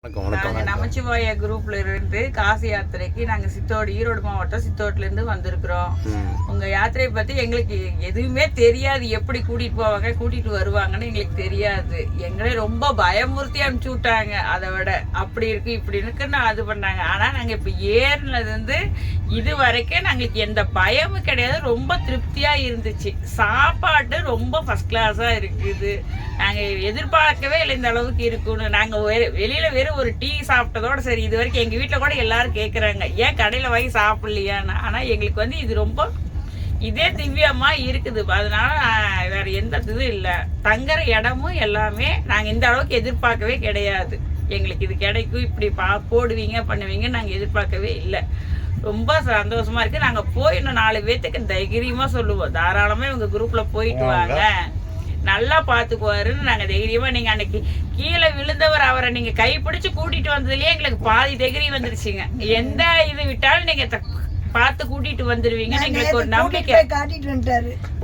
நாங்க நமச்சிவாய குரூப்ல இருந்து காசி யாத்திரைக்கு நாங்க ஈரோடு மாவட்டம் சித்தோட்ல இருந்து வந்திருக்கிறோம். உங்க யாத்திரையை பத்தி எங்களுக்கு எதுவுமே தெரியாது. எப்படி கூட்டிட்டு போவாங்க கூட்டிட்டு வருவாங்கன்னு எங்களுக்கு தெரியாது. எங்களே ரொம்ப பயமுறுத்தி அனுப்பிச்சு விட்டாங்க. அதை விட அப்படி இருக்கு இப்படி இருக்குன்னு அது பண்ணாங்க. ஆனா நாங்க இப்ப ஏறினது வந்து இது வரைக்கும் நாங்களுக்கு எந்த பயமும் கிடையாது. ரொம்ப திருப்தியா இருந்துச்சு. சாப்பாடு ரொம்ப ஃபர்ஸ்ட் கிளாஸா இருக்குது. நாங்க எதிர்பார்க்கவே இல்லை இந்த அளவுக்கு இருக்குன்னு. நாங்க வெளியில வெறும் ஒரு டீ சாப்பிட்டதோட சரி. இது வரைக்கும் எங்க வீட்டுல கூட எல்லாரும் கேக்குறாங்க ஏன் கடையில வாங்கி சாப்பிடலையான்னு. ஆனா எங்களுக்கு வந்து இது ரொம்ப இதே திவ்யமா இருக்குது. அதனால வேற எந்த இதுவும் இல்லை. தங்குற இடமும் எல்லாமே நாங்க இந்த அளவுக்கு எதிர்பார்க்கவே கிடையாது. எங்களுக்கு இது கிடைக்கும் இப்படி போடுவீங்க பண்ணுவீங்க நாங்க எதிர்பார்க்கவே இல்லை. ரொம்ப சந்தோஷமா இருக்கு. நாங்க போய் இன்னும் 4 பேத்துக்கு தைரியமா சொல்லுவோம், தாராளமா இவங்க குரூப்ல போயிட்டு வாங்க, நல்லா பாத்துக்குவாருன்னு நாங்க தைரியமா. நீங்க அன்னைக்கு கீழே விழுந்தவர் அவரை நீங்க கைப்பிடிச்சு கூட்டிட்டு வந்ததுலயே எங்களுக்கு பாதி தைரியம் வந்துருச்சுங்க. எந்த இது விட்டாலும் நீங்க பார்த்து கூட்டிட்டு வந்துருவீங்க. எங்களுக்கு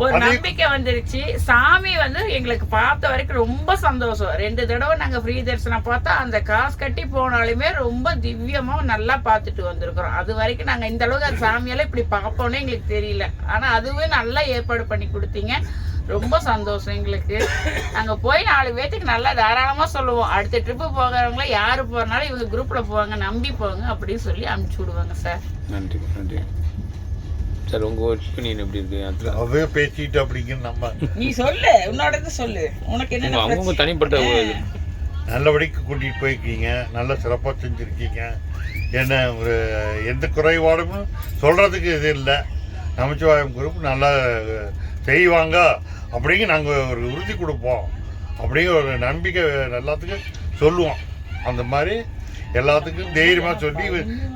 ஒரு நம்பிக்கை வந்துருச்சு. சாமி வந்து எங்களுக்கு பார்த்த வரைக்கும் ரொம்ப சந்தோஷம். 2 தடவை நாங்க ஃப்ரீ தரிசனம் பார்த்தா அந்த காசு கட்டி போனாலுமே ரொம்ப திவ்யமா நல்லா பார்த்துட்டு வந்திருக்கிறோம். அது வரைக்கும் நாங்க இந்த அளவுக்கு அந்த சாமியெல்லாம் இப்படி பார்ப்போம்னே எங்களுக்கு தெரியல. ஆனா அதுவே நல்லா ஏற்பாடு பண்ணி கொடுத்தீங்க. ரொம்ப சந்தோஷம் எங்களுக்கு. நாங்க போய் 4 பேத்துக்கு நல்லா தாராளமா சொல்லுவோம். அடுத்த ட்ரிப்பு போகிறவங்கள யாரு போறனாலும் இவங்க குரூப்ல போவாங்க, நம்பி போவாங்க அப்படின்னு சொல்லி அனுப்பிச்சு விடுவாங்க சார். நன்றி நன்றி சார். உங்க ஒப்பீனியன் எப்படி இருக்கு? அவே பேசிட்டு அப்படிங்க நம்ம நீ சொல்லு, உன்னோட சொல்லு. உனக்கு என்ன அவங்க தனிப்பட்ட நல்லபடிக்கு கூட்டிட்டு போயிருக்கீங்க. நல்ல சிறப்பாக செஞ்சுருக்கீங்க. என்ன ஒரு எந்த குறைபாடும் சொல்றதுக்கு இது இல்லை. நமச்சிவாயம் குரூப் நல்லா செய்வாங்க அப்படிங்க நாங்கள் ஒரு உறுதி கொடுப்போம். அப்படிங்கிற ஒரு நம்பிக்கை எல்லாத்துக்கும் சொல்லுவோம். அந்த மாதிரி எல்லாத்துக்கும் தைரியமாக சொல்லி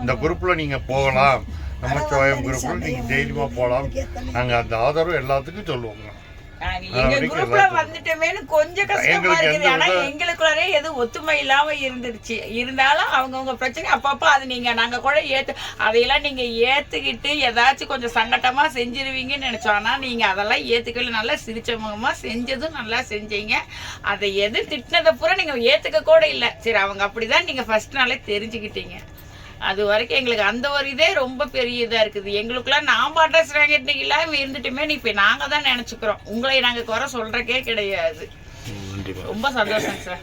இந்த குரூப்பில் நீங்கள் போகலாம், நமச்சிவாயம் குரூப்பில் நீங்கள் தைரியமாக போகலாம், நாங்கள் அந்த ஆதரவு எல்லாத்துக்கும் சொல்லுவோங்க. எங்க குரூப்ல வந்துட்டோமேனு கொஞ்சம் கஷ்டமா இருக்குது. ஆனா எங்களுக்குள்ளே எதுவும் ஒத்துமை இல்லாம இருந்துருச்சு. இருந்தாலும் அவங்கவுங்க பிரச்சனை அப்பப்ப அது நாங்க கூட அதையெல்லாம் நீங்க ஏத்துக்கிட்டு ஏதாச்சும் கொஞ்சம் சங்கட்டமா செஞ்சிருவீங்கன்னு நினைச்சோம். ஆனா நீங்க அதெல்லாம் ஏத்துக்கல. நல்லா சிரிச்ச முகமா செஞ்சதும் நல்லா செஞ்சீங்க. அதை எது திட்டினதை பூரா நீங்க ஏத்துக்க கூட இல்லை. சரி அவங்க அப்படிதான் நீங்க ஃபர்ஸ்ட் நாளே தெரிஞ்சுக்கிட்டீங்க. அது வரைக்கும் எங்களுக்கு அந்த ஒரு இதே ரொம்ப பெரிய இதா இருக்குது. எங்களுக்குலாம் நான் பாட்டாசுறாங்க இன்னைக்கு இல்லாம இருந்துட்டுமே இப்ப நாங்க தான் நினைச்சுக்கிறோம். உங்களை நாங்க குறை சொல்றக்கே கிடையாது. ரொம்ப சந்தோஷம் சார்.